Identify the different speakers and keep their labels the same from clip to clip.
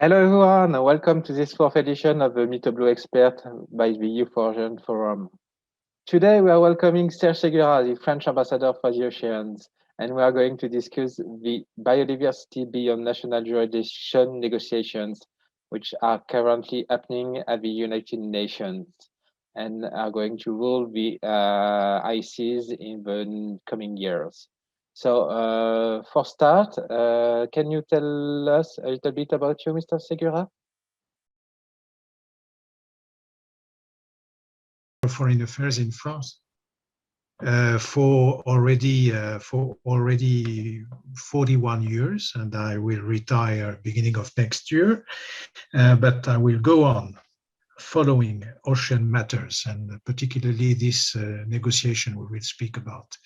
Speaker 1: Hello everyone, welcome to this fourth edition of the Meet a Blue Expert by the Youth4Ocean Forum. Today we are welcoming Serge Ségura, the French ambassador for the oceans, and we are going to discuss the biodiversity beyond national jurisdiction negotiations, which are currently happening at the United Nations and are going to rule the ICs in the coming years. So for start, can you tell us a little bit about you, Mr. Segura?
Speaker 2: Foreign Affairs in France for already 41 years, and I will retire beginning of next year. But I will go on following ocean matters, and particularly this negotiation we will speak about.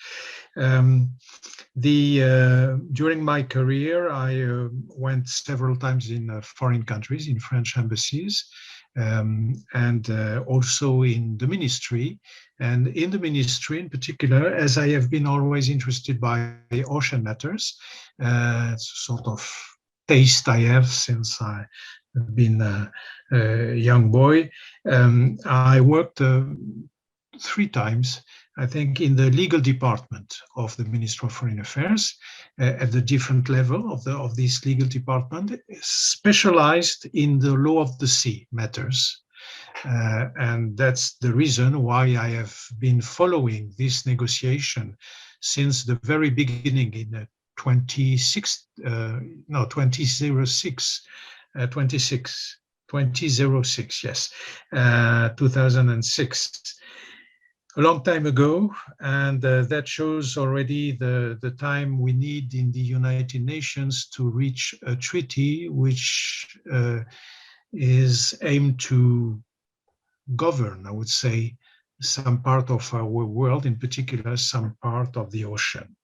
Speaker 2: During my career, I went several times in foreign countries, in French embassies, and also in the ministry. And in the ministry in particular, as I have been always interested by ocean matters, it's a sort of taste I have since I have been a young boy. I worked 3 times, I think, in the legal department of the Ministry of Foreign Affairs, at the different level of this legal department, specialized in the law of the sea matters. And that's the reason why I have been following this negotiation since the very beginning in 2006, yes, 2006. A long time ago, and that shows already the time we need in the United Nations to reach a treaty which is aimed to govern, I would say, some part of our world, in particular some part of the ocean.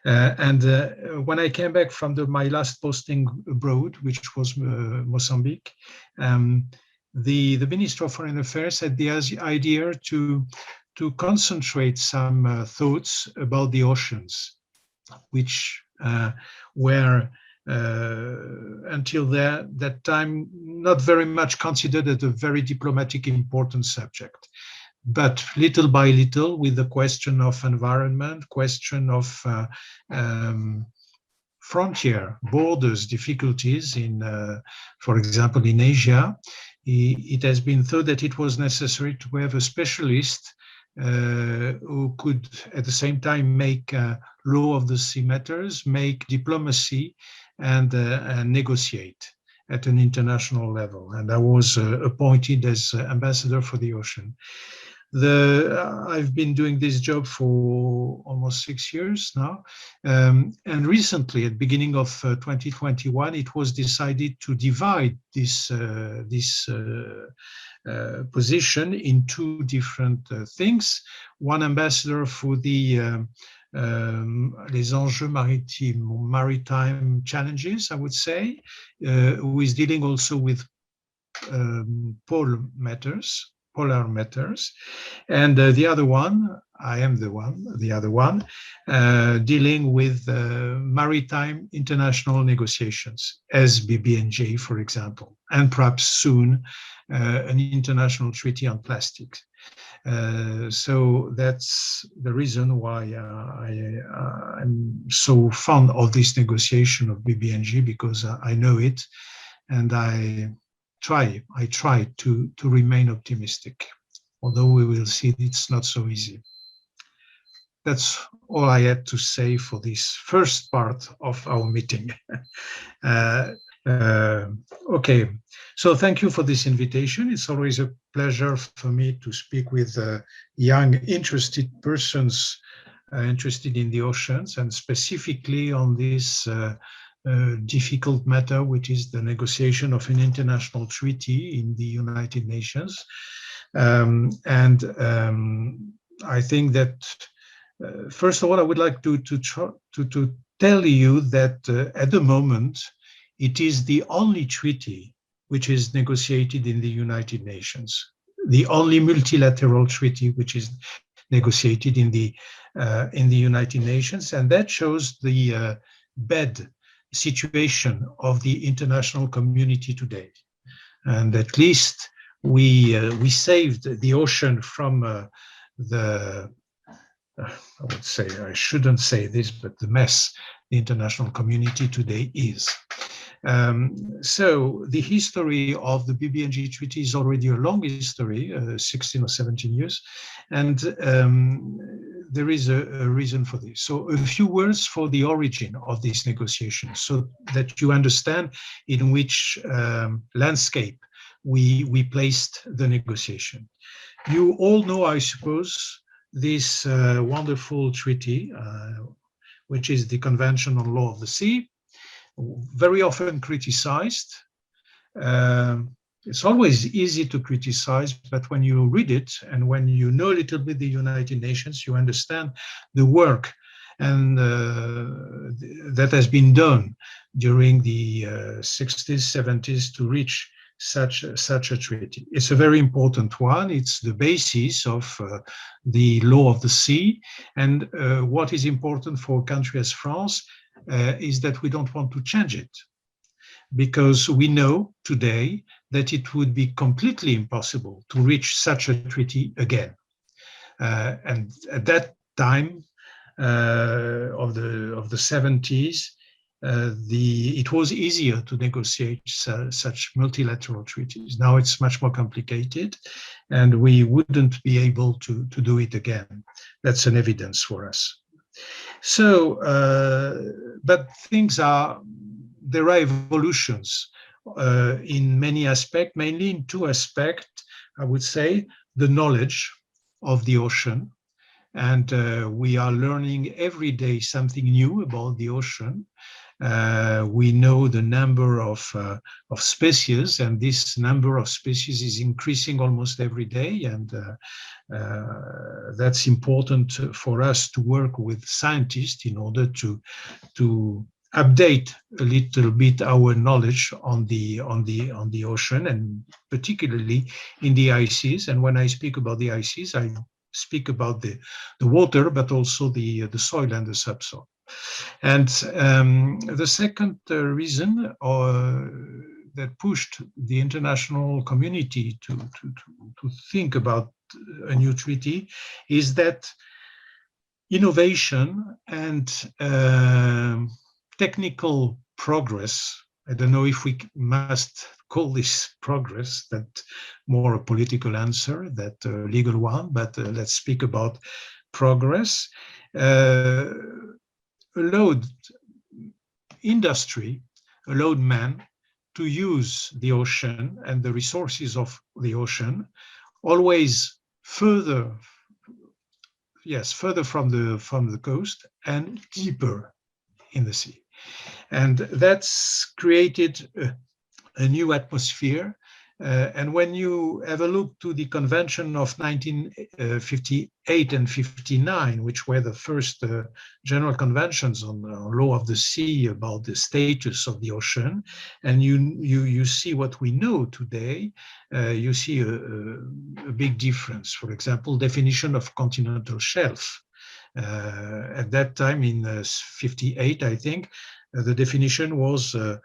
Speaker 2: When I came back from my last posting abroad, which was Mozambique, the Minister of Foreign Affairs had the idea to concentrate some thoughts about the oceans, which were until that time not very much considered as a very diplomatic important subject. But little by little, with the question of environment, question of frontier, borders, difficulties in, for example, in Asia, it has been thought that it was necessary to have a specialist who could at the same time make law of the sea matters, make diplomacy, and negotiate at an international level. And I was appointed as ambassador for the ocean. I've been doing this job for almost 6 years now. And recently, at the beginning of 2021, it was decided to divide this position in 2 different things. One ambassador for the les enjeux maritime challenges, I would say, who is dealing also with polar matters, and the other one, I am the other one, dealing with maritime international negotiations, as BBNJ, for example, and perhaps soon an international treaty on plastics. So that's the reason why I'm so fond of this negotiation of BBNJ, because I know it, and I try to remain optimistic, although we will see it's not so easy. That's all I had to say for this first part of our meeting. Okay, so thank you for this invitation. It's always a pleasure for me to speak with young, interested persons interested in the oceans, and specifically on this difficult matter, which is the negotiation of an international treaty in the United Nations. I think that, first of all, I would like to tell you that at the moment, it is the only treaty which is negotiated in the United Nations, the only multilateral treaty which is negotiated in the United Nations, and that shows the bed situation of the international community today. And at least we saved the ocean from I would say, I shouldn't say this, but the mess the international community today is. So the history of the BBNJ Treaty is already a long history, 16 or 17 years, and there is a reason for this. So a few words for the origin of these negotiations, so that you understand in which landscape we placed the negotiation. You all know, I suppose, this wonderful treaty, which is the Convention on Law of the Sea, very often criticized. It's always easy to criticize, but when you read it and when you know a little bit the United Nations, you understand the work and that has been done during the 60s, 70s to reach such a treaty. It's a very important one. It's the basis of the law of the sea. And what is important for a country as France is that we don't want to change it, because we know today that it would be completely impossible to reach such a treaty again. And at that time of the 70s, it was easier to negotiate such multilateral treaties. Now it's much more complicated, and we wouldn't be able to do it again. That's an evidence for us. So, but there are evolutions in many aspects, mainly in two aspects, I would say: the knowledge of the ocean, and we are learning every day something new about the ocean. We know the number of species, and this number of species is increasing almost every day, and that's important for us to work with scientists in order to update a little bit our knowledge on the ocean, and particularly in the ICs. And when I speak about the ICs, I speak about the water, but also the soil and the subsoil. And the second reason that pushed the international community to think about a new treaty is that innovation and technical progress, I don't know if we must call this progress, that more a political answer than a legal one, but let's speak about progress, allowed industry, allowed man to use the ocean and the resources of the ocean always further from the coast and deeper in the sea. And that's created a new atmosphere. And when you have a look to the Convention of 1958 and 59, which were the first general conventions on law of the sea about the status of the ocean, and you see what we know today, you see a big difference. For example, definition of continental shelf. At that time, in 58, I think, the definition was, a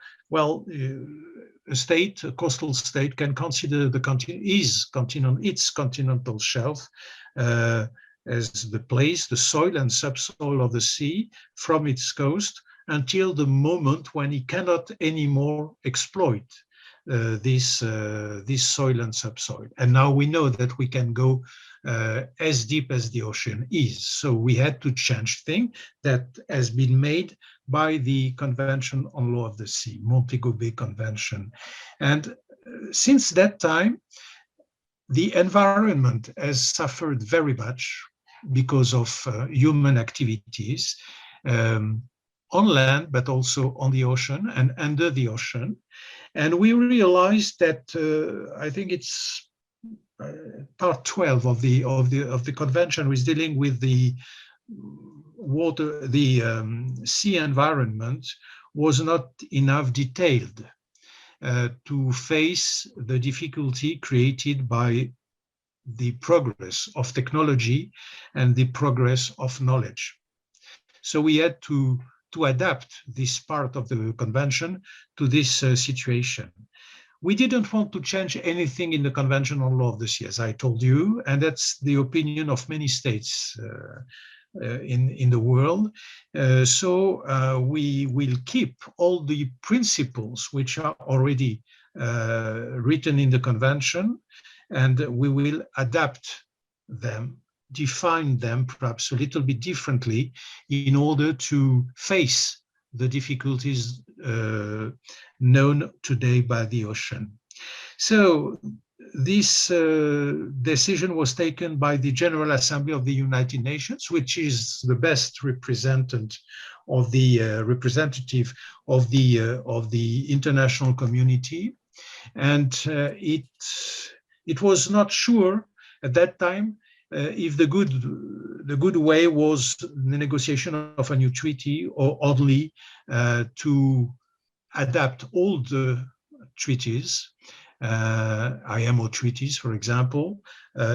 Speaker 2: coastal state can consider its continental shelf as the place, the soil and subsoil of the sea from its coast until the moment when it cannot anymore exploit this soil and subsoil. And now we know that we can go as deep as the ocean is. So we had to change things that has been made by the Convention on Law of the Sea, Montego Bay Convention. And since that time, the environment has suffered very much because of human activities on land, but also on the ocean and under the ocean. And we realized that I think it's part 12 of the convention was dealing with the water, the sea environment was not enough detailed to face the difficulty created by the progress of technology and the progress of knowledge. So we had to to adapt this part of the convention to this situation. We didn't want to change anything in the conventional law of the sea, as I told you, and that's the opinion of many states in the world. So we will keep all the principles which are already written in the convention, and we will adapt them, define them perhaps a little bit differently in order to face the difficulties known today by the ocean. So this decision was taken by the General Assembly of the United Nations, which is the best representative of the international community, and it was not sure at that time if the good way was the negotiation of a new treaty or only to adapt all the treaties, IMO treaties, for example,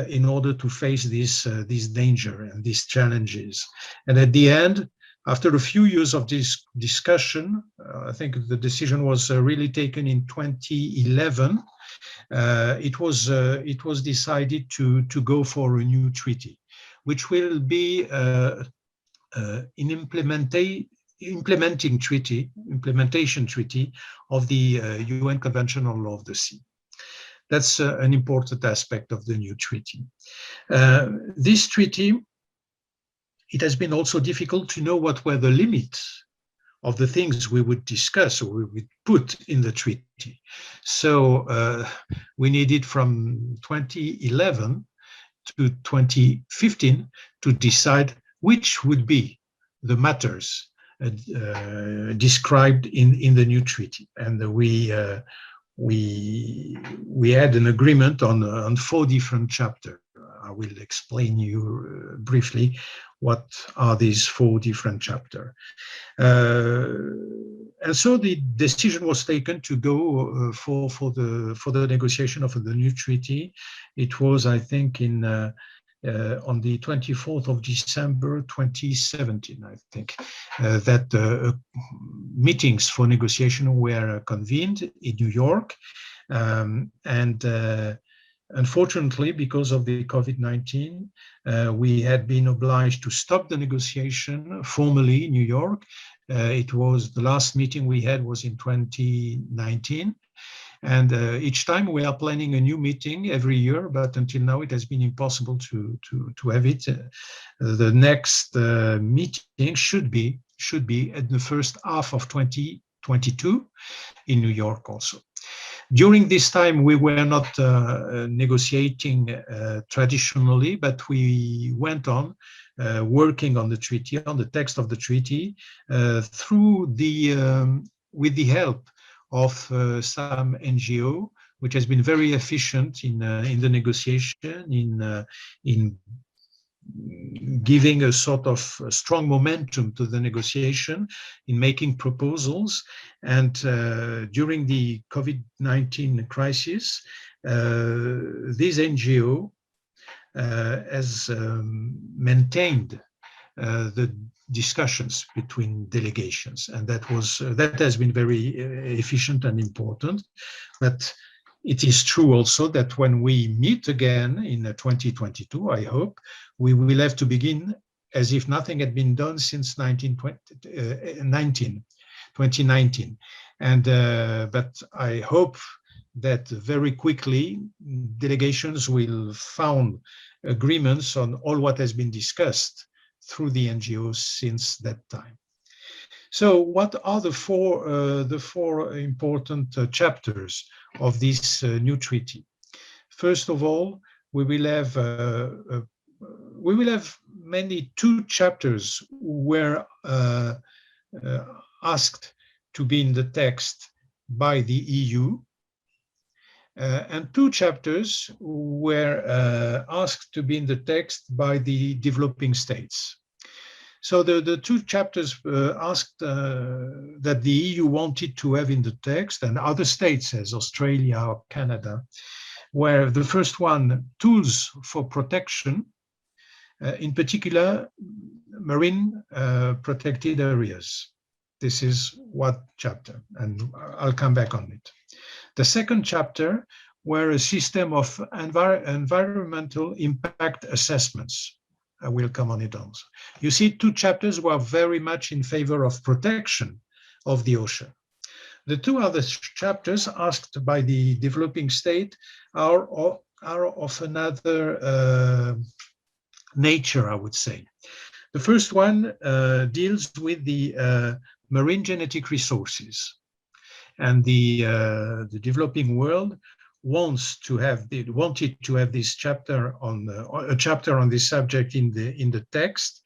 Speaker 2: in order to face this danger and these challenges. And at the end, after a few years of this discussion, I think the decision was really taken in 2011. It was decided to go for a new treaty, which will be an implementation treaty of the UN Convention on Law of the Sea. That's an important aspect of the new treaty. This treaty, it has been also difficult to know what were the limits of the things we would discuss or we would put in the treaty. So we needed from 2011 to 2015 to decide which would be the matters described in the new treaty. And we had an agreement on 4 different chapters. I will explain you briefly what are these 4 different chapters. And so the decision was taken to go for the negotiation of the new treaty. It was, I think, on the 24th of December 2017, I think, that meetings for negotiation were convened in New York. Unfortunately, because of the COVID-19, we had been obliged to stop the negotiation formally in New York. It was the last meeting we had was in 2019. And each time we are planning a new meeting every year, but until now it has been impossible to have it. The next meeting should be at the first half of 2022 in New York also. During this time, we were not negotiating traditionally, but we went on working on the treaty, on the text of the treaty, with the help of some NGO, which has been very efficient in the negotiation, in giving a sort of strong momentum to the negotiation, in making proposals. And during the COVID-19 crisis, this NGO has maintained the discussions between delegations, and that has been very efficient and important. But it is true also that when we meet again in 2022, I hope, we will have to begin as if nothing had been done since 2019. And but I hope that very quickly delegations will found agreements on all what has been discussed through the NGOs since that time. So what are the four important chapters of this new treaty? First of all, we will have mainly 2 chapters were asked to be in the text by the EU, and 2 chapters were asked to be in the text by the developing states. So the 2 chapters asked that the EU wanted to have in the text, and other states as Australia or Canada, were the first one, tools for protection, in particular marine protected areas. This is what chapter, and I'll come back on it. The second chapter were a system of environmental impact assessments. I will come on it also. You see, two chapters were very much in favor of protection of the ocean. The two other chapters asked by the developing state are of another nature, I would say. The first one deals with the marine genetic resources, and the developing world wanted to have this chapter on a chapter on this subject in the text,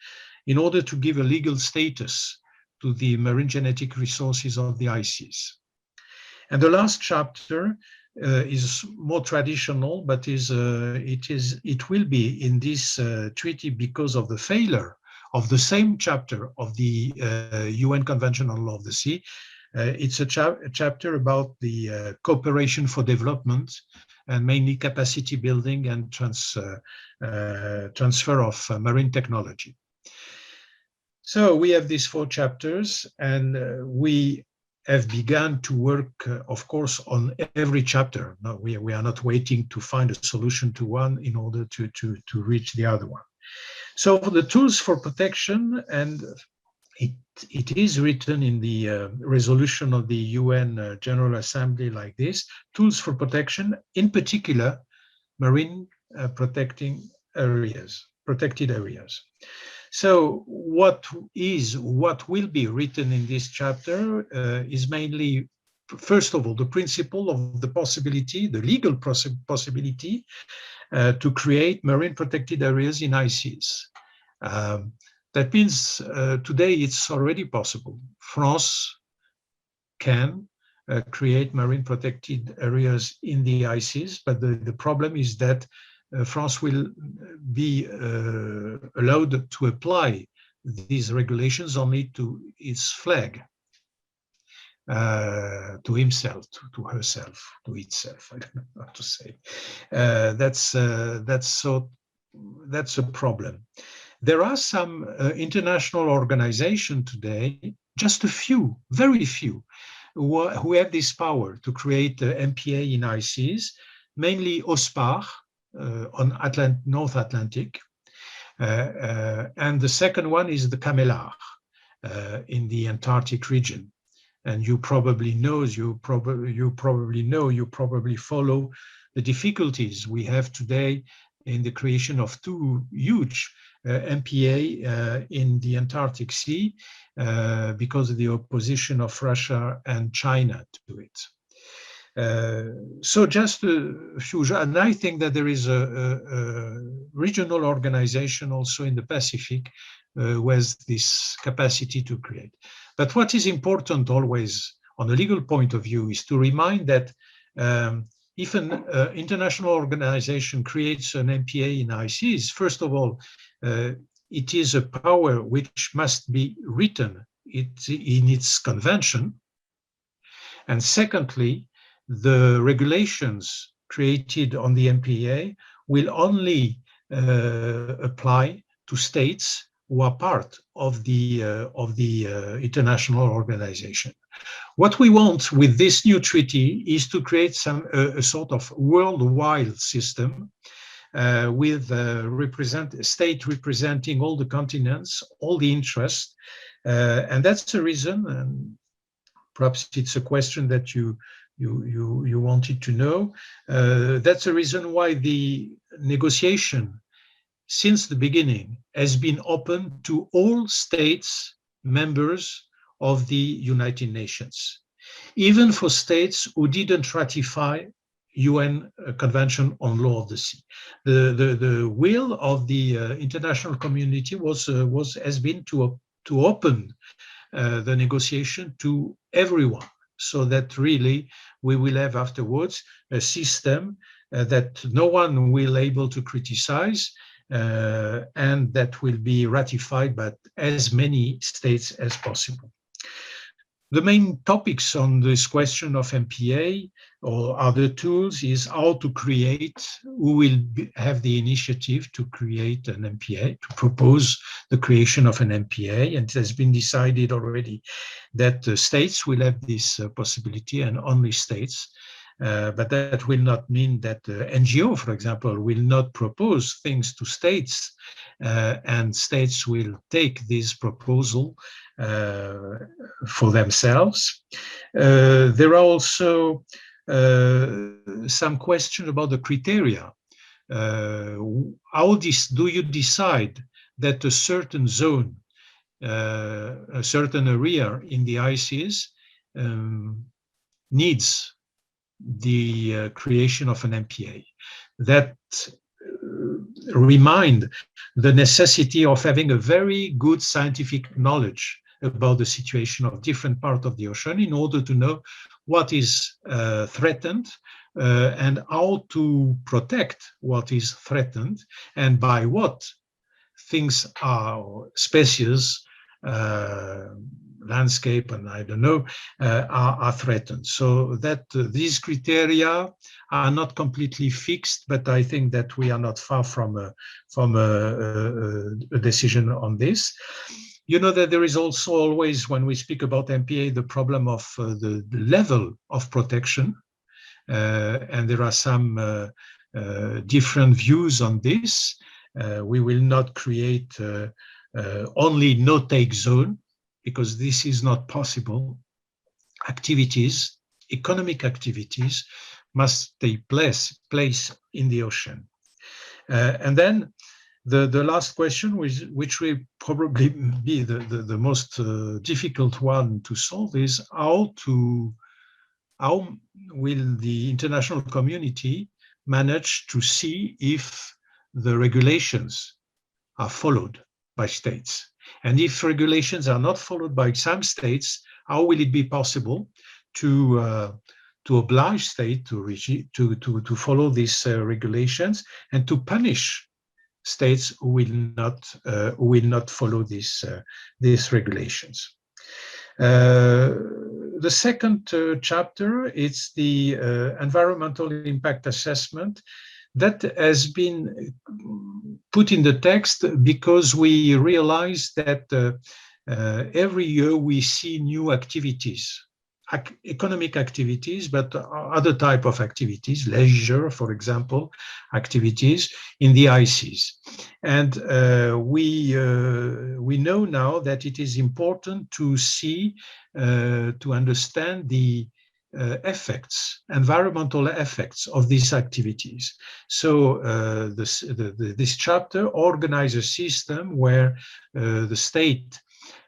Speaker 2: in order to give a legal status to the marine genetic resources of the high seas. And the last chapter is more traditional, but it will be in this treaty because of the failure of the same chapter of the UN Convention on Law of the Sea. It's a chapter about the cooperation for development, and mainly capacity building and transfer of marine technology. So we have these 4 chapters, and we have begun to work, of course, on every chapter. No, we are not waiting to find a solution to one in order to reach the other one. So the tools for protection, and it is written in the resolution of the UN General Assembly like this: tools for protection, in particular, marine protected areas. So what will be written in this chapter is mainly, first of all, the principle of the possibility, the legal possibility to create marine protected areas in high seas. That means today it's already possible. France can create marine protected areas in the high seas, but the problem is that France will be allowed to apply these regulations only to its flag, to himself, to herself, to itself. I don't know how to say. That's a problem. There are some international organizations today, just a few, very few, who have this power to create MPA in high seas, mainly OSPAR, on North Atlantic, and the second one is the CAMELAR in the Antarctic region. And you probably follow the difficulties we have today in the creation of 2 huge MPA in the Antarctic Sea because of the opposition of Russia and China to it. So just a few, and I think that there is a regional organization also in the Pacific who has this capacity to create. But what is important always on a legal point of view is to remind that if an international organization creates an MPA in high seas, first of all, it is a power which must be written in its convention. And secondly, the regulations created on the MPA will only apply to states who are part of the international organization. What we want with this new treaty is to create a sort of worldwide system with a state representing all the continents, all the interests, and that's the reason. And perhaps it's a question that you wanted to know. That's the reason why the negotiation since the beginning has been open to all states members of the United Nations, even for states who didn't ratify UN Convention on Law of the Sea. The will of the international community has been to open the negotiation to everyone, so that really we will have afterwards a system that no one will able to criticize, and that will be ratified by as many states as possible. The main topics on this question of MPA or other tools is how to create, who will have the initiative to create an MPA, to propose the creation of an MPA. And it has been decided already that states will have this possibility, and only states. But that will not mean that NGO, for example, will not propose things to states, and states will take this proposal for themselves. There are also some questions about the criteria. How do you decide that a certain zone, a certain area in the ICs needs the creation of an MPA? That remind the necessity of having a very good scientific knowledge about the situation of different parts of the ocean in order to know what is threatened and how to protect what is threatened, and by what things are species, landscape, and I don't know, are threatened. So that these criteria are not completely fixed, but I think that we are not far from a decision on this. You know that there is also always, when we speak about MPA, the problem of the level of protection, and there are some different views on this. We will not create only no-take zone, because this is not possible. Activities, economic activities, must take place in the ocean. And then the last question, which will probably be the most difficult one to solve, is how will the international community manage to see if the regulations are followed by states? And if regulations are not followed by some states, how will it be possible to oblige states to follow these regulations, and to punish states who will not follow these regulations? The second chapter is the environmental impact assessment. That has been put in the text because we realize that every year we see new activities, economic activities, but other type of activities, leisure, for example, activities in the ICs. And we know now that it is important to see, to understand the environmental effects of these activities. So this chapter organizes a system where the state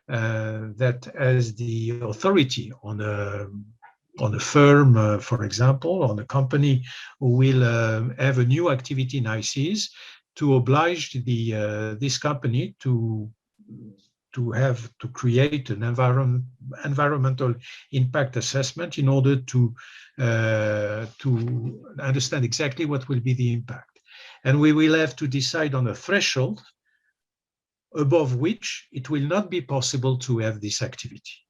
Speaker 2: that has the authority on a firm, for example, on a company who will have a new activity in ICs, to oblige this company to create an environmental impact assessment in order to understand exactly what will be the impact. And we will have to decide on a threshold above which it will not be possible to have this activity,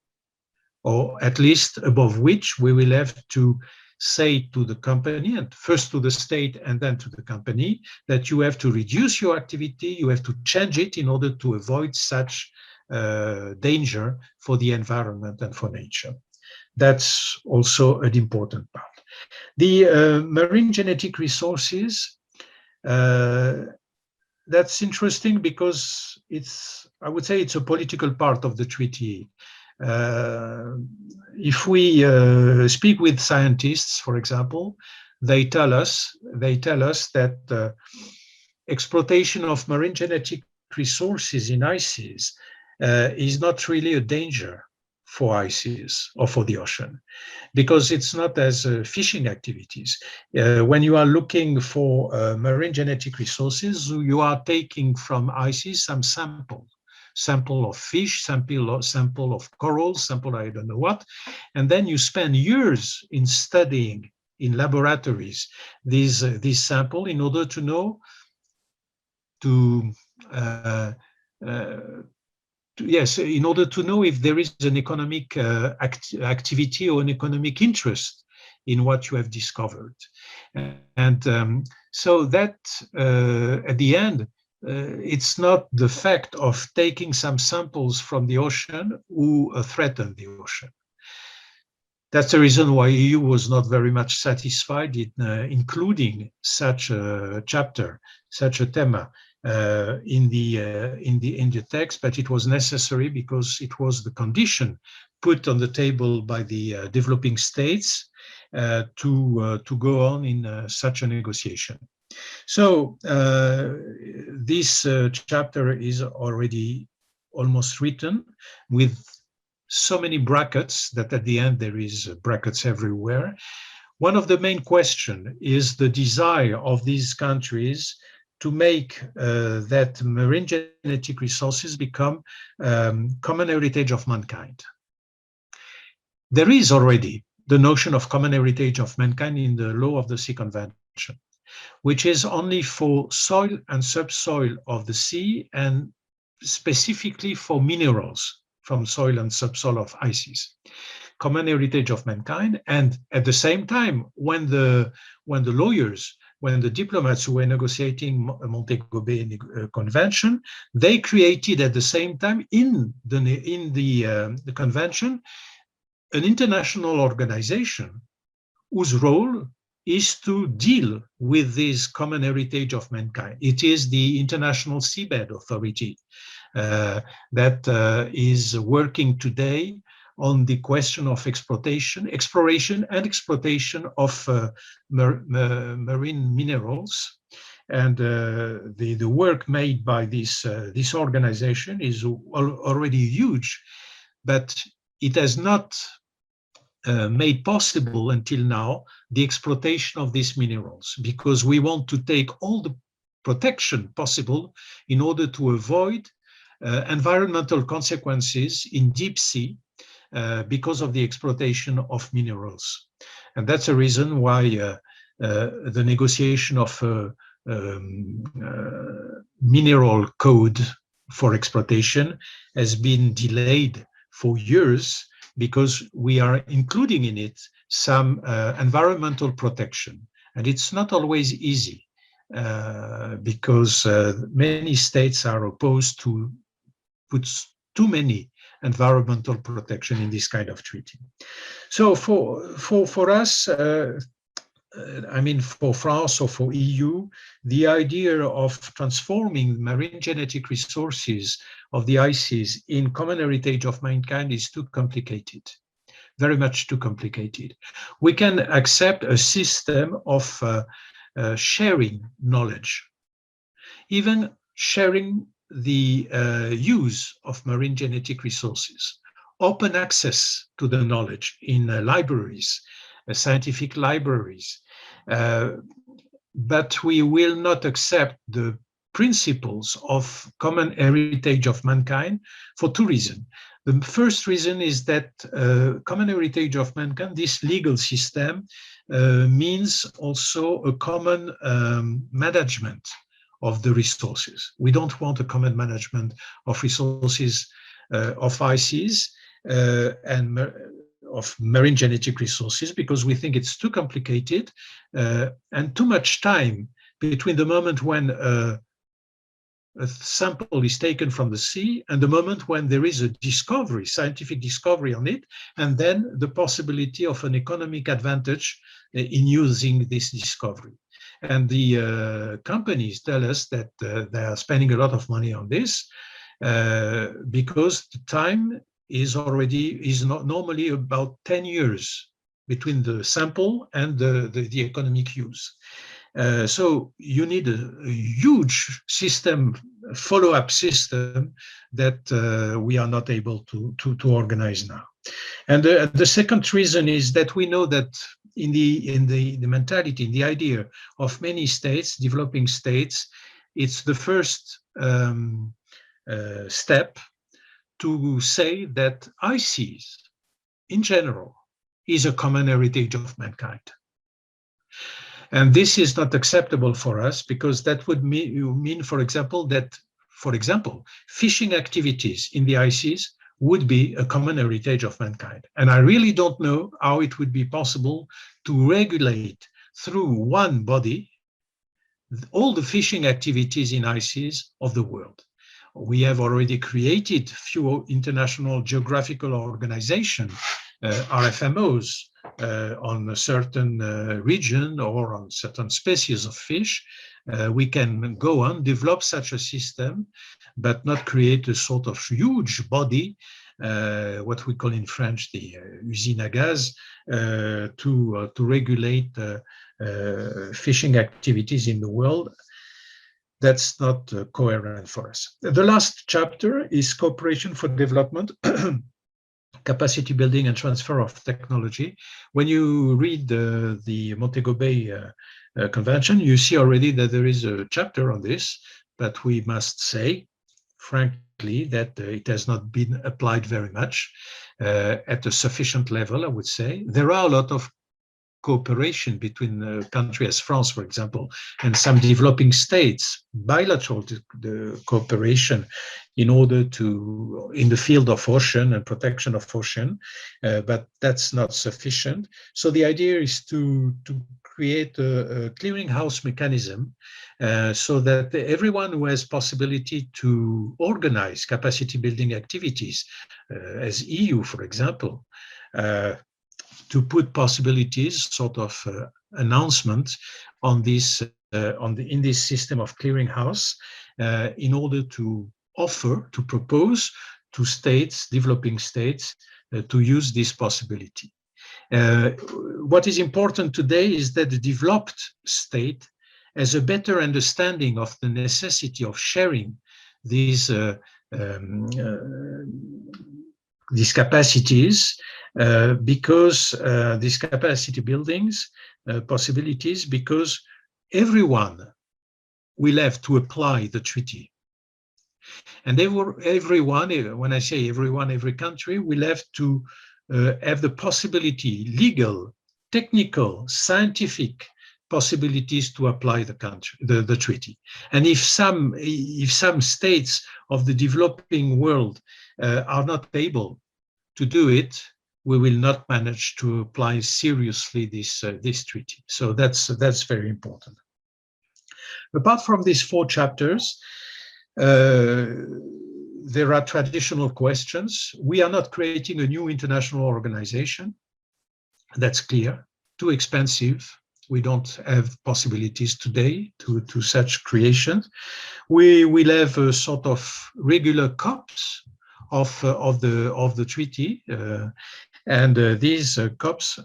Speaker 2: or at least above which we will have to say to the company, and first to the state and then to the company, that you have to reduce your activity, you have to change it in order to avoid such danger for the environment and for nature. That's also an important part. The marine genetic resources, that's interesting because I would say it's a political part of the treaty. If we speak with scientists, for example, they tell us that exploitation of marine genetic resources in ICs is not really a danger for ICs or for the ocean, because it's not as fishing activities. When you are looking for marine genetic resources, you are taking from ICs some sample of fish, sample of corals, sample I don't know what, and then you spend years in studying in laboratories these sample in order to know yes, in order to know if there is an economic activity or an economic interest in what you have discovered. And so that at the end, it's not the fact of taking some samples from the ocean who threaten the ocean. That's the reason why EU was not very much satisfied in including such a chapter, such a theme in the text, but it was necessary because it was the condition put on the table by the developing states to go on in such a negotiation. So this chapter is already almost written with so many brackets that at the end there is brackets everywhere. One of the main questions is the desire of these countries to make that marine genetic resources become common heritage of mankind. There is already the notion of common heritage of mankind in the Law of the Sea Convention, which is only for soil and subsoil of the sea and specifically for minerals from soil and subsoil of ices, common heritage of mankind. And at the same time, when the lawyers, when the diplomats who were negotiating Montego Bay Convention, they created at the same time in the convention an international organization whose role is to deal with this common heritage of mankind. It is the International Seabed Authority that is working today on the question of exploration and exploitation of marine minerals. And the work made by this organization is already huge, but it has not made possible until now the exploitation of these minerals, because we want to take all the protection possible in order to avoid environmental consequences in deep sea because of the exploitation of minerals. And that's a reason why the negotiation of mineral code for exploitation has been delayed for years, because we are including in it some environmental protection. And it's not always easy because many states are opposed to put too many environmental protection in this kind of treaty. So for us, I mean, for France or for EU, the idea of transforming marine genetic resources of the ices in common heritage of mankind is too complicated, very much too complicated. We can accept a system of sharing knowledge, even sharing the use of marine genetic resources, open access to the knowledge in libraries, scientific libraries. But we will not accept the principles of common heritage of mankind for two reasons. The first reason is that common heritage of mankind, this legal system, means also a common management of the resources. We don't want a common management of resources of ices and of marine genetic resources, because we think it's too complicated and too much time between the moment when a sample is taken from the sea and the moment when there is a discovery, scientific discovery on it, and then the possibility of an economic advantage in using this discovery. And the companies tell us that they are spending a lot of money on this because the time is not normally about 10 years between the sample and the economic use. So you need a huge system, follow-up system that we are not able to organize now. And the second reason is that we know that in the mentality, in the idea of many states, developing states, it's the first step to say that ices, in general, is a common heritage of mankind. And this is not acceptable for us, because that would mean, for example, that for example, fishing activities in the high seas would be a common heritage of mankind. And I really don't know how it would be possible to regulate through one body all the fishing activities in high seas of the world. We have already created few international geographical organizations, RFMOs, on a certain region or on certain species of fish. We can go on, develop such a system, but not create a sort of huge body, what we call in French the usine à gaz, to regulate fishing activities in the world. That's not coherent for us. The last chapter is cooperation for development, capacity building and transfer of technology. When you read the Montego Bay Convention, you see already that there is a chapter on this, but we must say, frankly, that it has not been applied very much at a sufficient level, I would say. There are a lot of cooperation between a country as France, for example, and some developing states, bilateral the cooperation in order to, in the field of ocean and protection of ocean, but that's not sufficient. So the idea is to create a clearinghouse mechanism so that everyone who has possibility to organize capacity building activities, as EU, for example, to put possibilities, sort of announcements on this, in this system of clearinghouse, in order to offer, to propose to states, developing states, to use this possibility. What is important today is that the developed state has a better understanding of the necessity of sharing these capacities, because these capacity buildings possibilities, because everyone will have to apply the treaty. And everyone, when I say everyone, every country will have to have the possibility, legal, technical, scientific possibilities to apply the treaty. And if some states of the developing world are not able to do it, we will not manage to apply seriously this treaty. So that's very important. Apart from these 4 chapters, there are traditional questions. We are not creating a new international organization. That's clear. Too expensive. We don't have possibilities today to such creation. We will have a sort of regular COPs of the treaty, and these COPs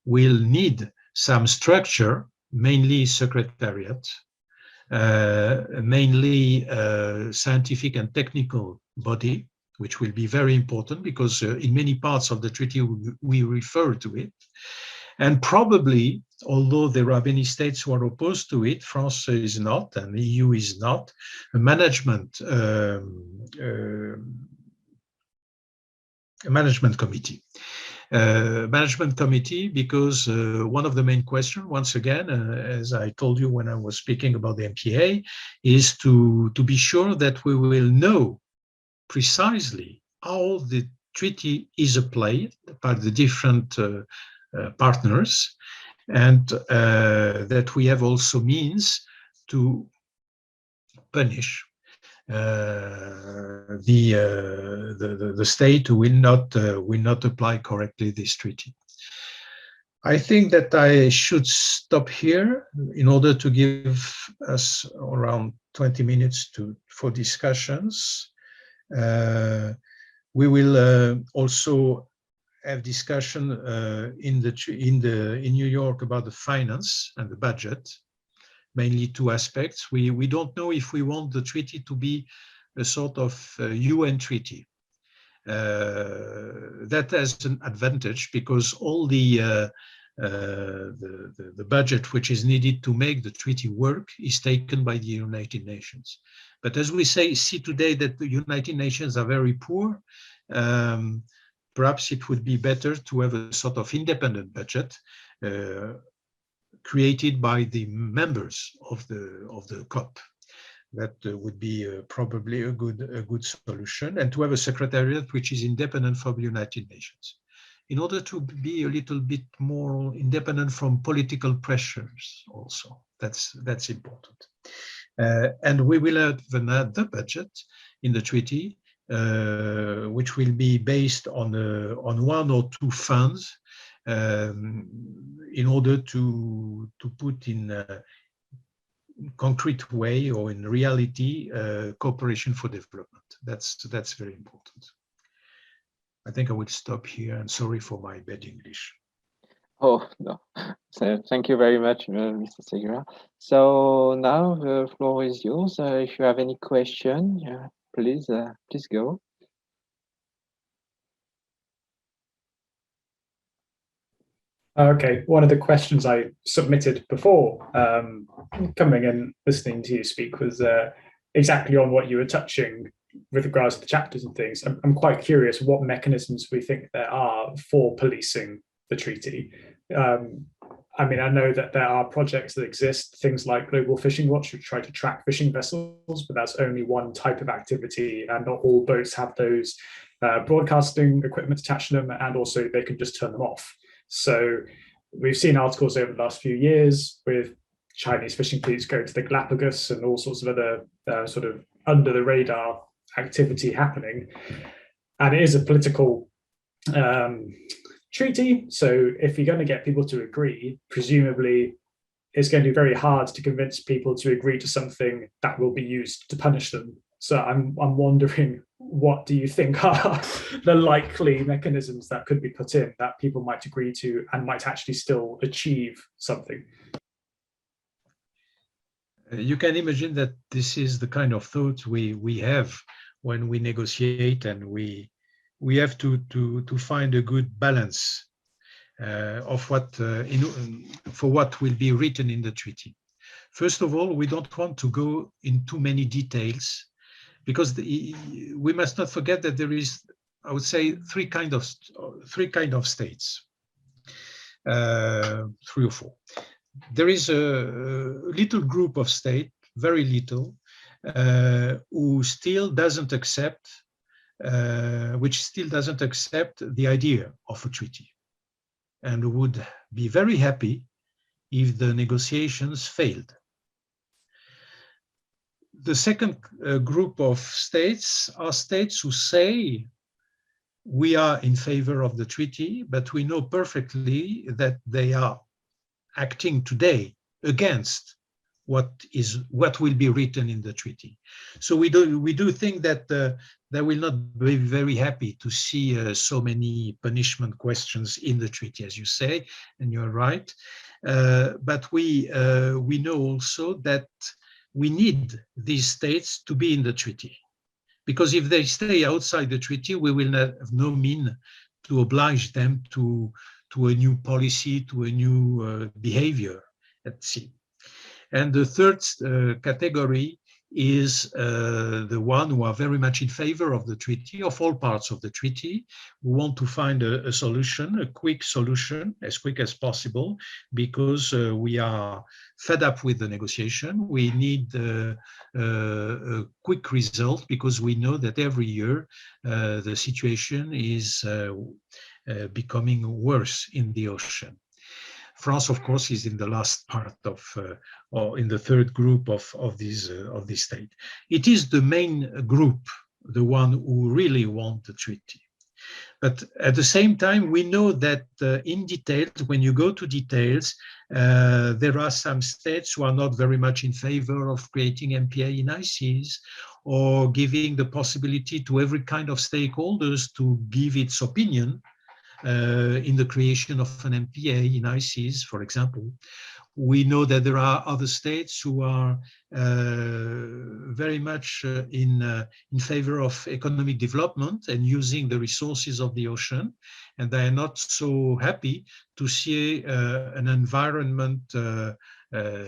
Speaker 2: will need some structure, mainly secretariat, mainly scientific and technical body, which will be very important because in many parts of the treaty we refer to it. And probably, although there are many states who are opposed to it, France is not, and the EU is not, a management committee. Management committee, because one of the main questions, once again, as I told you when I was speaking about the MPA, is to be sure that we will know precisely how the treaty is applied by the different partners, and that we have also means to punish the state who will not apply correctly this treaty. I think that I should stop here in order to give us around 20 minutes for discussions. We will also have discussion in New York about the finance and the budget. Mainly 2 aspects. We don't know if we want the treaty to be a sort of UN treaty. That has an advantage because all the budget which is needed to make the treaty work is taken by the United Nations. But as we see today that the United Nations are very poor, perhaps it would be better to have a sort of independent budget created by the members of the COP. That would be probably a good solution, and to have a secretariat which is independent from the United Nations, in order to be a little bit more independent from political pressures. Also, that's important. And we will have another budget in the treaty, which will be based on one or two funds, in order to put in concrete way or in reality cooperation for development. That's very important. I think I will stop here, and sorry for my bad English.
Speaker 1: Oh, no. So thank you very much, Mr. Ségura. So now the floor is yours. If you have any question, please go.
Speaker 3: Okay, one of the questions I submitted before coming and listening to you speak was exactly on what you were touching with regards to the chapters and things. I'm quite curious what mechanisms we think there are for policing the treaty. I mean, I know that there are projects that exist, things like Global Fishing Watch, which try to track fishing vessels, but that's only one type of activity, and not all boats have those broadcasting equipment attached to them, and also they can just turn them off. So we've seen articles over the last few years with Chinese fishing fleets going to the Galapagos and all sorts of other sort of under the radar activity happening. And it is a political treaty. So if you're going to get people to agree, presumably it's going to be very hard to convince people to agree to something that will be used to punish them. So I'm wondering, what do you think are the likely mechanisms that could be put in that people might agree to and might actually still achieve something?
Speaker 2: You can imagine that this is the kind of thought we have when we negotiate, and we have to find a good balance of what for what will be written in the treaty. First of all, we don't want to go in too many details, because we must not forget that there is, I would say, three kind of states, 3 or 4. There is a little group of states, very little, who still doesn't accept, which still doesn't accept the idea of a treaty, and would be very happy if the negotiations failed. The second group of states are states who say, we are in favor of the treaty, but we know perfectly that they are acting today against what will be written in the treaty. So we do think that they will not be very happy to see so many punishment questions in the treaty, as you say, and you're right. But we know also that we need these states to be in the treaty, because if they stay outside the treaty, we will have no means to oblige them to a new policy, to a new behavior at sea. And the third category is the one who are very much in favor of the treaty, of all parts of the treaty. We want to find a solution, a quick solution, as quick as possible, because we are fed up with the negotiation. We need a quick result, because we know that every year the situation is becoming worse in the ocean. France, of course, is in the last part of, or in the third group of this state. It is the main group, the one who really want the treaty. But at the same time, we know that in details, when you go to details, there are some states who are not very much in favor of creating MPA in high seas, or giving the possibility to every kind of stakeholders to give its opinion in the creation of an MPA in high seas, for example. We know that there are other states who are very much in favor of economic development and using the resources of the ocean, and they are not so happy to see an environment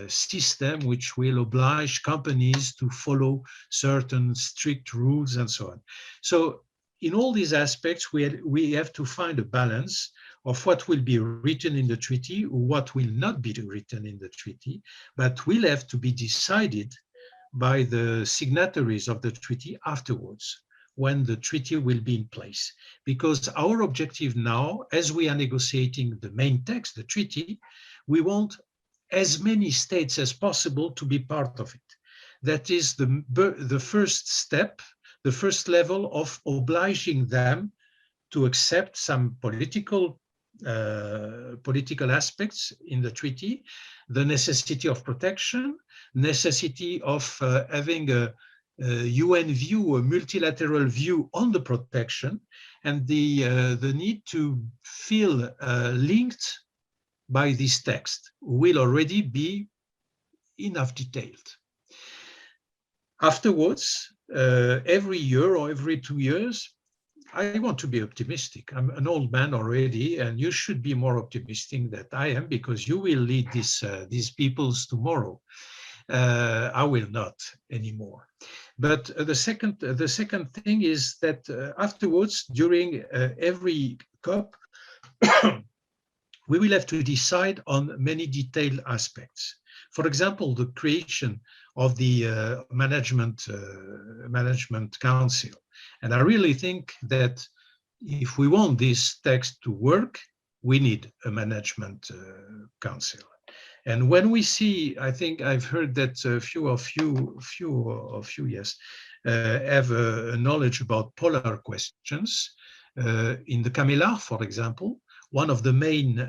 Speaker 2: system which will oblige companies to follow certain strict rules and so on. So in all these aspects, we have to find a balance of what will be written in the treaty, what will not be written in the treaty, but will have to be decided by the signatories of the treaty afterwards, when the treaty will be in place. Because our objective now, as we are negotiating the main text, the treaty, we want as many states as possible to be part of it. That is the first step, the first level of obliging them to accept some political aspects in the treaty, the necessity of protection, necessity of having a UN view, a multilateral view on the protection, and the need to feel linked by this text will already be enough detailed. Afterwards, every year or every 2 years, I want to be optimistic. I'm an old man already, and you should be more optimistic than I am, because you will lead these peoples tomorrow. I will not anymore. But the second thing is that afterwards, during every COP, we will have to decide on many detailed aspects. For example, the creation of the management council. And I really think that if we want this text to work, we need a management council. And when we see, I think I've heard that a few of you, yes, have a knowledge about polar questions. In the CAMELAR, for example, one of the main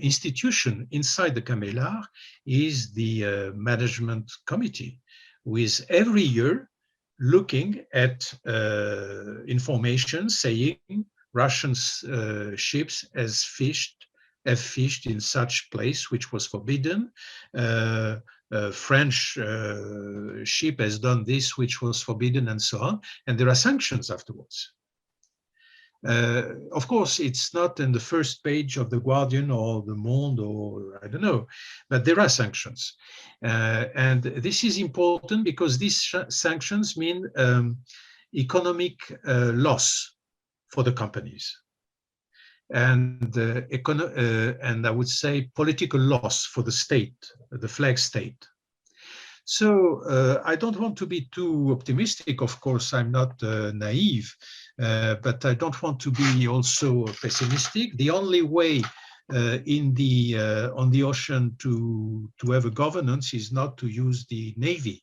Speaker 2: institutions inside the CAMELAR is the management committee, who is every year looking at information saying Russian ships have fished in such place which was forbidden. French ship has done this which was forbidden, and so on. And there are sanctions afterwards. Of course, it's not in the first page of The Guardian or Le Monde or I don't know, but there are sanctions. And this is important because these sanctions mean economic loss for the companies. And I would say political loss for the state, the flag state. So I don't want to be too optimistic. Of course, I'm not naive, but I don't want to be also pessimistic. The only way on the ocean to have a governance is not to use the Navy.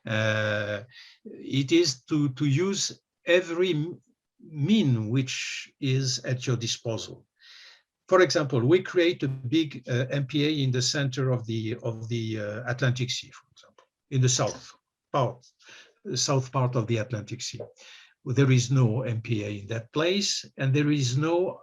Speaker 2: It is to use every mean which is at your disposal. For example, we create a big MPA in the center of the Atlantic Sea, for example, in the south part of the Atlantic Sea. There is no MPA in that place, and there is no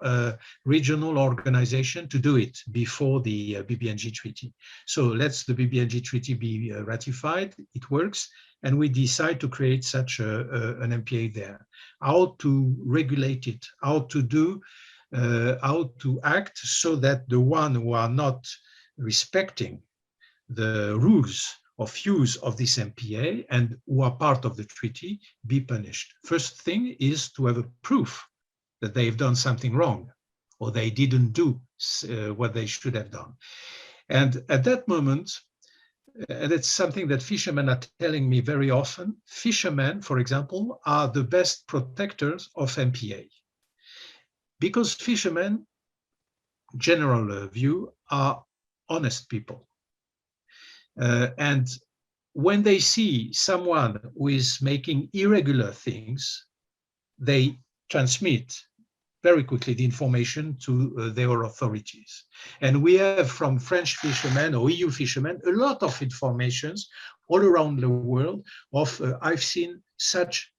Speaker 2: regional organization to do it before the BBNJ treaty. So let's the BBNJ treaty be ratified, it works, and we decide to create such an MPA there. How to regulate it, how to act so that the ones who are not respecting the rules of use of this MPA and who are part of the treaty be punished. First thing is to have a proof that they've done something wrong or they didn't do what they should have done. And at that moment, and it's something that fishermen are telling me very often, fishermen, for example, are the best protectors of MPA. Because fishermen, general view, are honest people. And when they see someone who is making irregular things, they transmit very quickly the information to their authorities. And we have from French fishermen or EU fishermen a lot of informations all around the world of I've seen such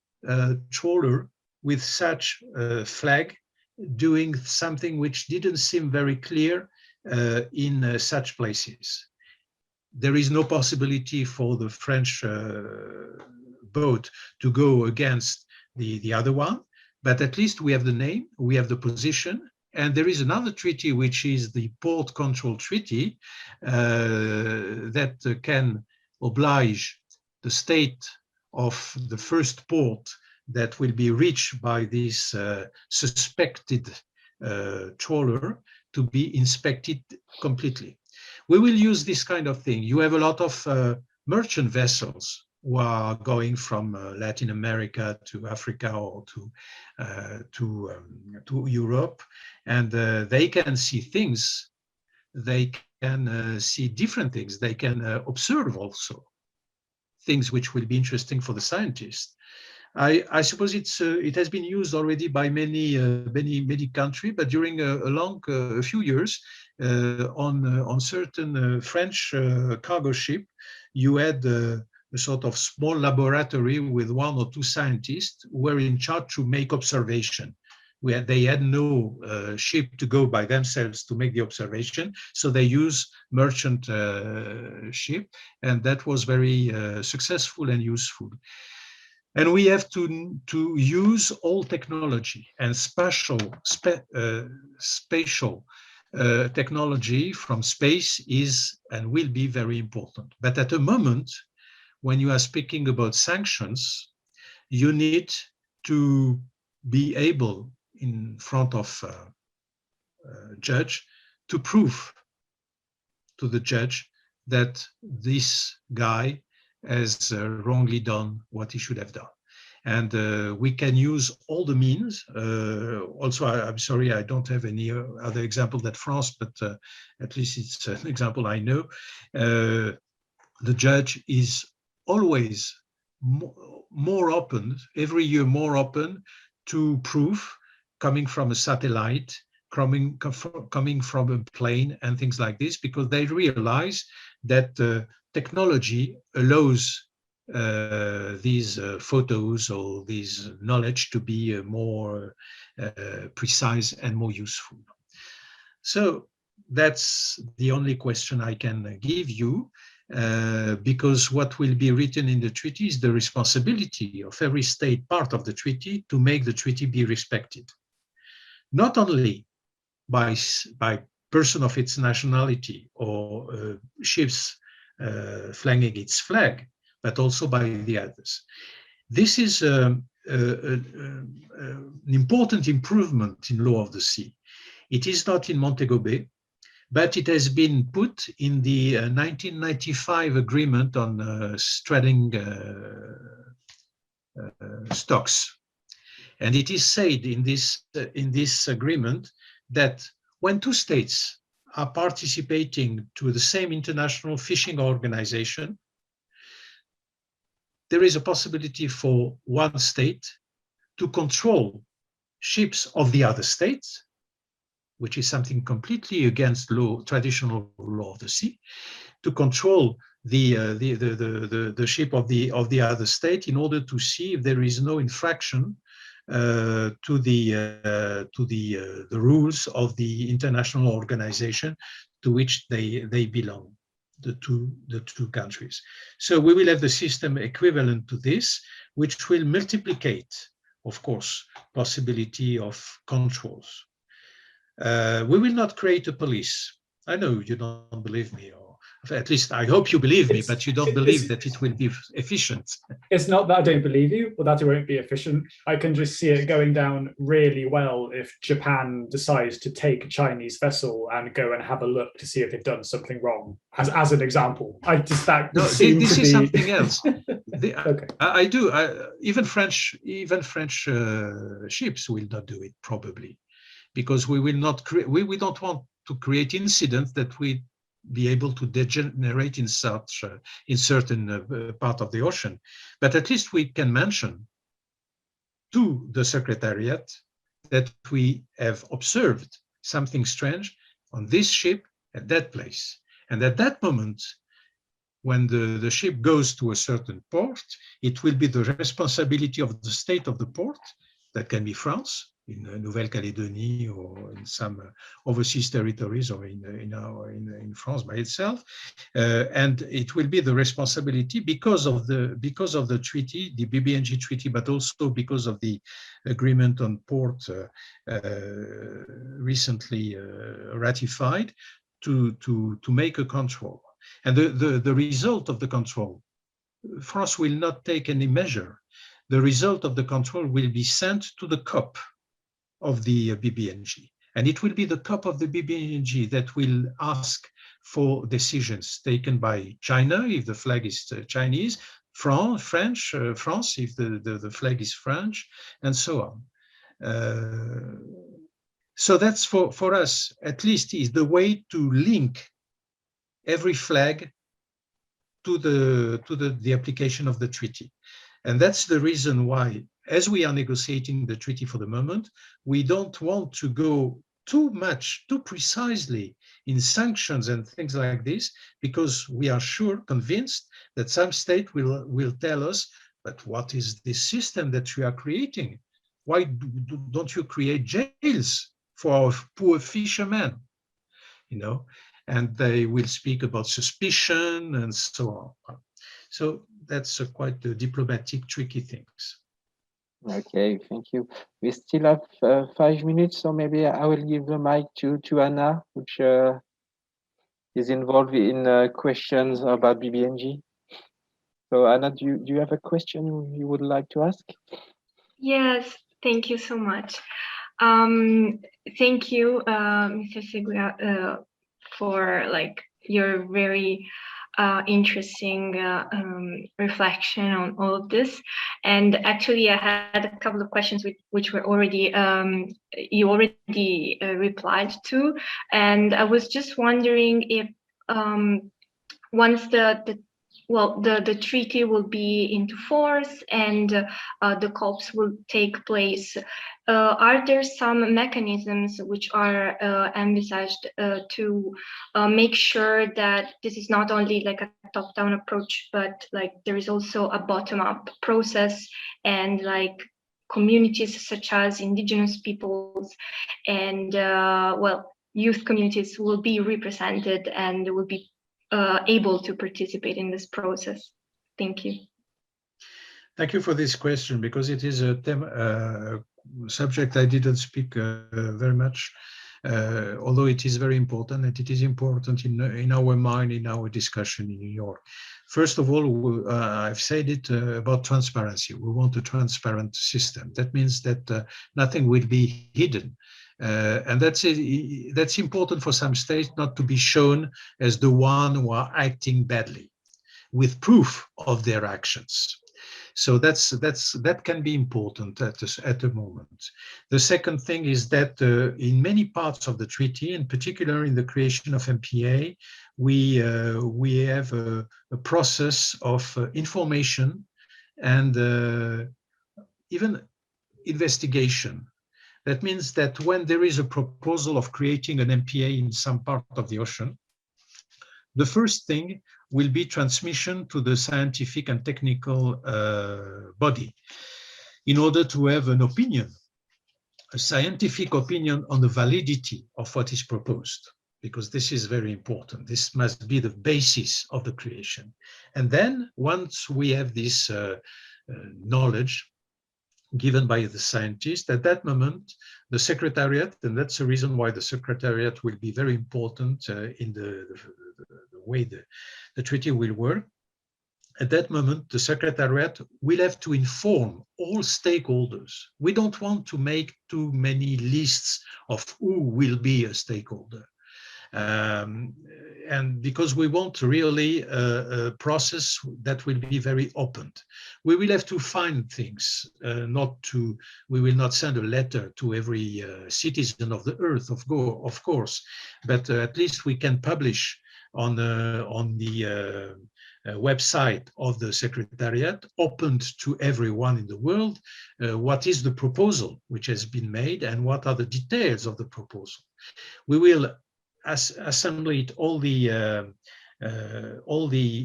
Speaker 2: trawler with such flag doing something which didn't seem very clear in such places. There is no possibility for the French boat to go against the other one, but at least we have the name, we have the position, and there is another treaty, which is the Port Control Treaty, that can oblige the state of the first port that will be reached by this suspected trawler to be inspected completely. We will use this kind of thing. You have a lot of merchant vessels who are going from Latin America to Africa or to Europe, and they can see things. They can see different things. They can observe also things which will be interesting for the scientists. I suppose it has been used already by many countries, but during a few years on certain French cargo ship, you had a sort of small laboratory with 1 or 2 scientists who were in charge to make observation. They had no ship to go by themselves to make the observation, so they use merchant ship, and that was very successful and useful. And we have to use all technology, and spatial technology from space is and will be very important. But at the moment, when you are speaking about sanctions, you need to be able, in front of a judge, to prove to the judge that this guy has wrongly done what he should have done. And we can use all the means. Also, I'm sorry, I don't have any other example than France, but at least it's an example I know. The judge is always more open, every year more open to proof coming from a satellite, coming from a plane and things like this, because they realize that technology allows these photos or these knowledge to be more precise and more useful. So that's the only question I can give you, because what will be written in the treaty is the responsibility of every state part of the treaty to make the treaty be respected, not only by person of its nationality or ships flying its flag, but also by the others. This is an important improvement in law of the sea. It is not in Montego Bay, but it has been put in the 1995 agreement on straddling stocks. And it is said in this agreement that when 2 states are participating to the same international fishing organization, there is a possibility for one state to control ships of the other states, which is something completely against traditional law of the sea, to control the ship of the other state in order to see if there is no infraction to the rules of the international organization to which they belong, the two countries. So we will have the system equivalent to this, which will multiplicate, of course, possibility of controls. We will not create a police. I know you don't believe me, or at least I hope you believe me, but you don't believe that it will be efficient.
Speaker 3: It's not that I don't believe you, or that it won't be efficient. I can just see it going down really well if Japan decides to take a Chinese vessel and go and have a look to see if they've done something wrong, as an example.
Speaker 2: This is something else.
Speaker 3: Okay.
Speaker 2: I do. Even French ships will not do it, probably, because we will not. We don't want to create incidents that we be able to degenerate in certain part of the ocean. But at least we can mention to the Secretariat that we have observed something strange on this ship at that place. And at that moment, when the ship goes to a certain port, it will be the responsibility of the state of the port, that can be France, in Nouvelle-Calédonie or in some overseas territories, or in France by itself, and it will be the responsibility because of the treaty, the BBNJ treaty, but also because of the agreement on port recently ratified, to make a control. And the result of the control, France will not take any measure. The result of the control will be sent to the COP of the BBNJ. And it will be the COP of the BBNJ that will ask for decisions taken by China, if the flag is Chinese, France, if the flag is French, and so on. So that's for us, at least, is the way to link every flag to the application of the treaty. And that's the reason why, as we are negotiating the treaty for the moment, we don't want to go too precisely in sanctions and things like this, because we are convinced that some state will tell us, but what is this system that you are creating? Why don't you create jails for our poor fishermen? You know, and they will speak about suspicion and so on. So that's quite diplomatic, tricky things.
Speaker 1: Okay, thank you. We still have 5 minutes, so maybe I will give the mic to Anna, which is involved in questions about BBNJ. So Anna, do you have a question you would like to ask?
Speaker 4: Yes, thank you so much. Thank you, Mr. Ségura, for your very interesting reflection on all of this. And actually, I had a couple of questions which were already you already replied to, and I was just wondering if once the treaty will be into force and the COPs will take place, are there some mechanisms which are envisaged to make sure that this is not only like a top-down approach, but like there is also a bottom-up process, and like communities such as indigenous peoples and youth communities will be represented and will be able to participate in this process? Thank you.
Speaker 2: Thank you for this question, because it is a subject I didn't speak very much, although it is very important, and it is important in our mind, in our discussion in New York. First of all, I've said it about transparency. We want a transparent system. That means that nothing will be hidden. And that's important for some states not to be shown as the one who are acting badly, with proof of their actions. So that can be important at the moment. The second thing is that in many parts of the treaty, in particular in the creation of MPA, we have a process of information and even investigation. That means that when there is a proposal of creating an MPA in some part of the ocean, the first thing will be transmission to the scientific and technical body in order to have an opinion, a scientific opinion on the validity of what is proposed, because this is very important. This must be the basis of the creation. And then once we have this knowledge given by the scientists, at that moment, the Secretariat, and that's the reason why the Secretariat will be very important in the way the treaty will work. At that moment, the Secretariat will have to inform all stakeholders. We don't want to make too many lists of who will be a stakeholder. And because we want really a process that will be very open. We will have to find things, we will not send a letter to every citizen of the earth, of course, but at least we can publish on the website of the Secretariat, opened to everyone in the world, what is the proposal which has been made and what are the details of the proposal. We will assimilate all the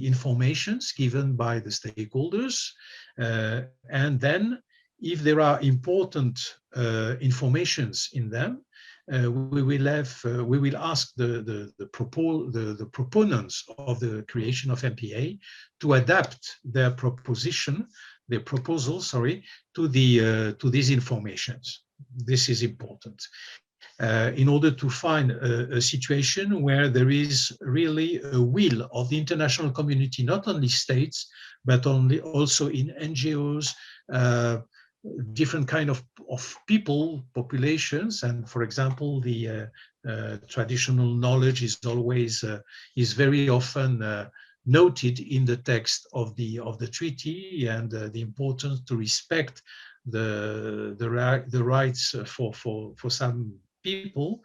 Speaker 2: informations given by the stakeholders, and then if there are important informations in them, we will ask the proponents of the creation of MPA to adapt their proposal, to these informations. This is important. In order to find a situation where there is really a will of the international community, not only states, but also in NGOs, different kind of people, populations. And for example, the traditional knowledge is very often noted in the text of the treaty, and the importance to respect the rights for some people.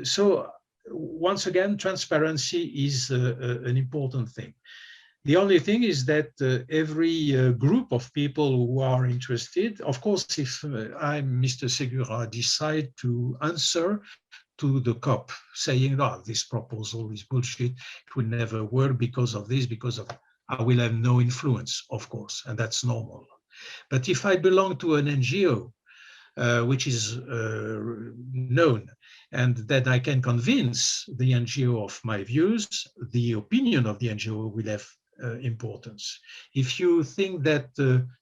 Speaker 2: So once again, transparency is an important thing. The only thing is that every group of people who are interested, of course, if I, Mr. Ségura, decide to answer to the COP saying, "Oh, this proposal is bullshit, it will never work because of this, because of," I will have no influence, of course, and that's normal. But if I belong to an NGO, which is known, and that I can convince the NGO of my views, the opinion of the NGO will have importance. If you think that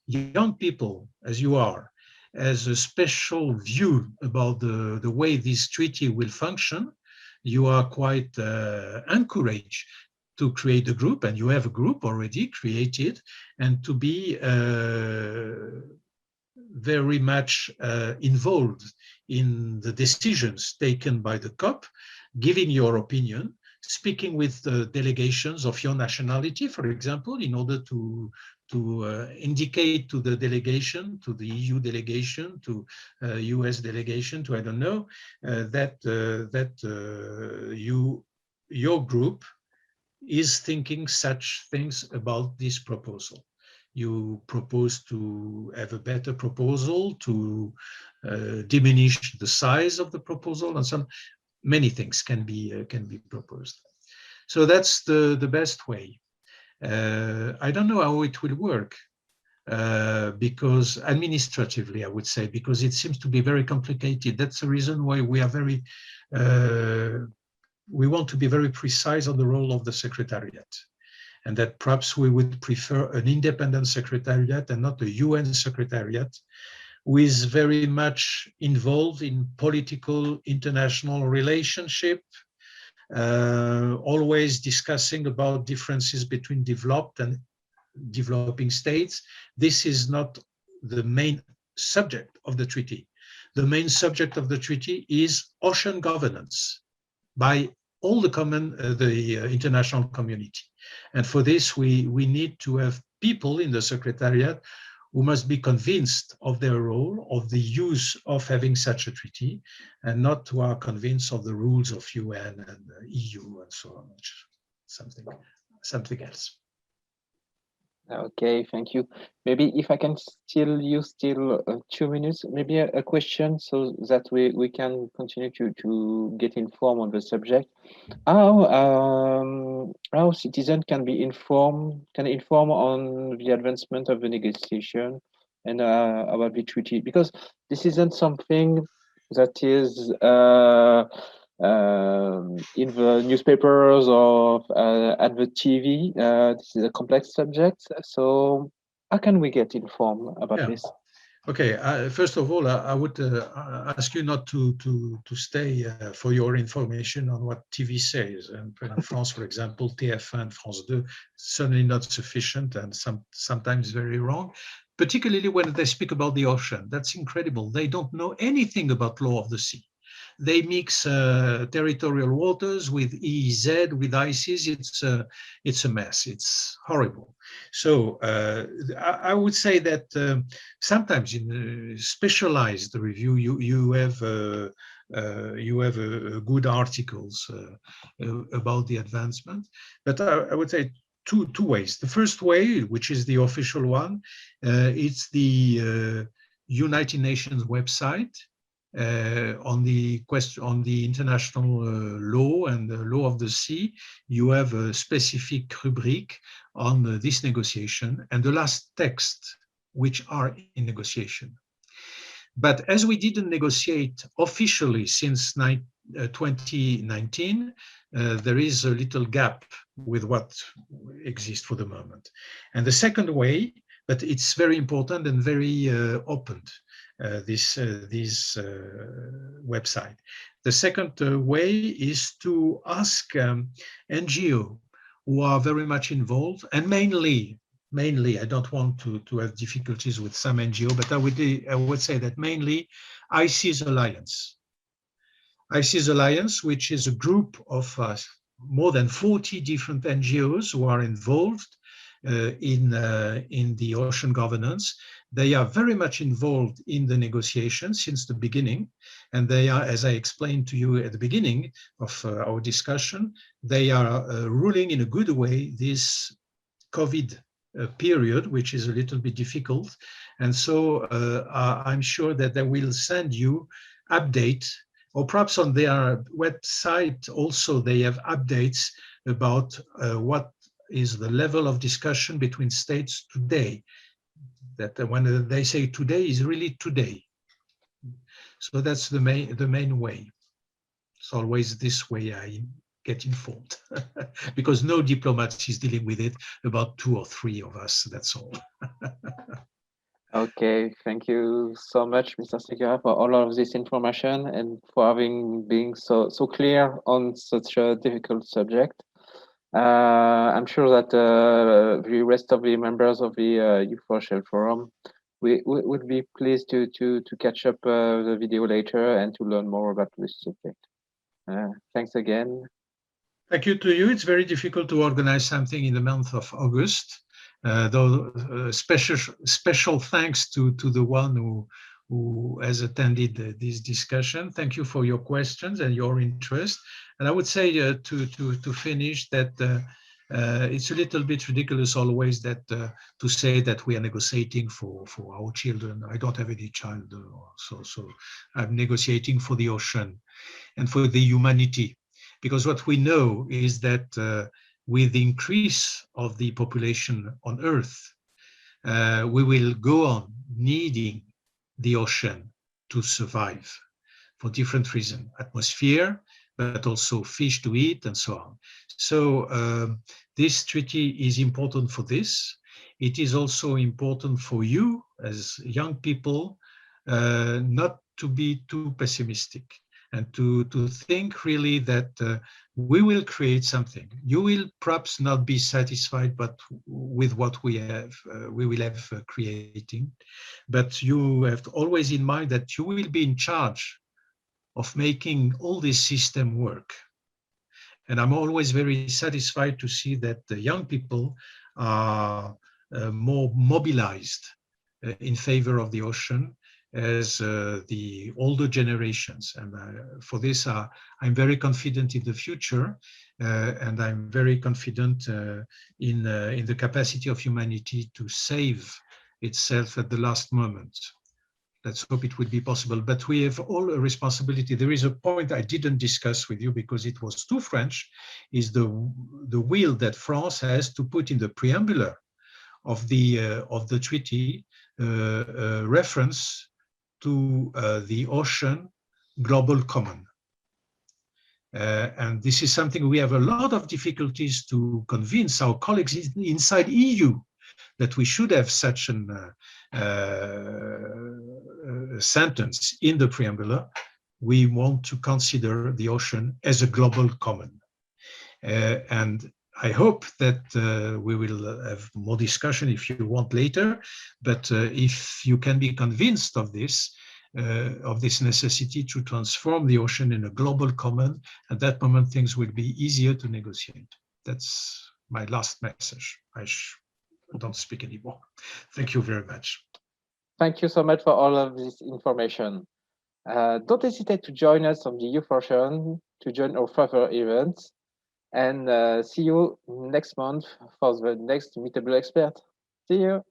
Speaker 2: young people, as you are, has a special view about the way this treaty will function, you are quite encouraged to create a group, and you have a group already created, and to be very much involved in the decisions taken by the COP, giving your opinion, speaking with the delegations of your nationality, for example, in order to indicate to the delegation, to the EU delegation, to US delegation, to I don't know, that your group is thinking such things about this proposal. You propose to have a better proposal, to diminish the size of the proposal, and some many things can be proposed. So that's the best way. I don't know how it will work, because administratively, I would say, because it seems to be very complicated. That's the reason why we are very, we want to be very precise on the role of the Secretariat, and that perhaps we would prefer an independent Secretariat and not a UN Secretariat, who is very much involved in political international relationship, always discussing about differences between developed and developing states. This is not the main subject of the treaty. The main subject of the treaty is ocean governance by all the international community. And for this, we need to have people in the Secretariat who must be convinced of their role, of the use of having such a treaty, and not who are convinced of the rules of UN and EU and so on, something else.
Speaker 1: Okay, thank you. Maybe if I can use 2 minutes, maybe a question so that we can continue to get informed on the subject. How citizens can inform on the advancement of the negotiation and about the treaty, because this isn't something that is in the newspapers or at the TV. This is a complex subject. So how can we get informed about this?
Speaker 2: Okay, first of all, I would ask you not to stay for your information on what TV says. And in France, for example, TF1 France 2, certainly not sufficient and sometimes very wrong, particularly when they speak about the ocean. That's incredible. They don't know anything about law of the sea. They mix territorial waters with EEZ, with ICES. It's a mess. It's horrible. So I would say that sometimes in specialized review, you have good articles about the advancement. But I would say two ways. The first way, which is the official one, it's the United Nations website. On the international law and the law of the sea, you have a specific rubric on this negotiation and the last text which are in negotiation. But as we didn't negotiate officially since 2019, there is a little gap with what exists for the moment. And the second way, but it's very important and very opened, this website. The second way is to ask NGO who are very much involved, and mainly, I don't want to have difficulties with some NGO, but I would say that mainly ICES Alliance. ICES Alliance, which is a group of more than 40 different NGOs who are involved in the ocean governance. They are very much involved in the negotiations since the beginning, and they are, as I explained to you at the beginning of our discussion, they are ruling in a good way this COVID period, which is a little bit difficult. And so I'm sure that they will send you updates, or perhaps on their website also they have updates about what is the level of discussion between states today. That when they say today is really today. So that's the main way. It's always this way I get informed because no diplomat is dealing with it, about 2 or 3 of us, that's all.
Speaker 1: Okay, thank you so much, Mr. Ségura, for all of this information and for being so clear on such a difficult subject. I'm sure that the rest of the members of the Youth4Ocean Forum would be pleased to catch up the video later and to learn more about this subject. Thanks again.
Speaker 2: Thank you to you. It's very difficult to organize something in the month of August. Though special thanks to the one who has attended this discussion. Thank you for your questions and your interest. And I would say to finish that it's a little bit ridiculous always that to say that we are negotiating for our children. I don't have any child, so I'm negotiating for the ocean and for the humanity. Because what we know is that with the increase of the population on Earth, we will go on needing the ocean to survive for different reasons, atmosphere, but also fish to eat and so on. So this treaty is important for this. It is also important for you as young people not to be too pessimistic and to think really that we will create something. You will perhaps not be satisfied, but with what we will have creating. But you have always in mind that you will be in charge of making all this system work. And I'm always very satisfied to see that the young people are more mobilized in favor of the ocean as the older generations. And for this, I'm very confident in the future, and I'm very confident in the capacity of humanity to save itself at the last moment. Let's hope it will be possible, but we have all a responsibility. There is a point I didn't discuss with you because it was too French, is the will that France has to put in the preamble of the treaty reference to the ocean global common. And this is something we have a lot of difficulties to convince our colleagues inside EU that we should have such a sentence in the preamble. We want to consider the ocean as a global common. And I hope that we will have more discussion if you want later, but if you can be convinced of this necessity to transform the ocean in a global common, at that moment things will be easier to negotiate. That's my last message. I don't speak anymore. Thank you very much.
Speaker 1: Thank you so much for all of this information. Don't hesitate to join us on the Youth4Ocean to join our further events. And see you next month for the next Meetable Expert. See you.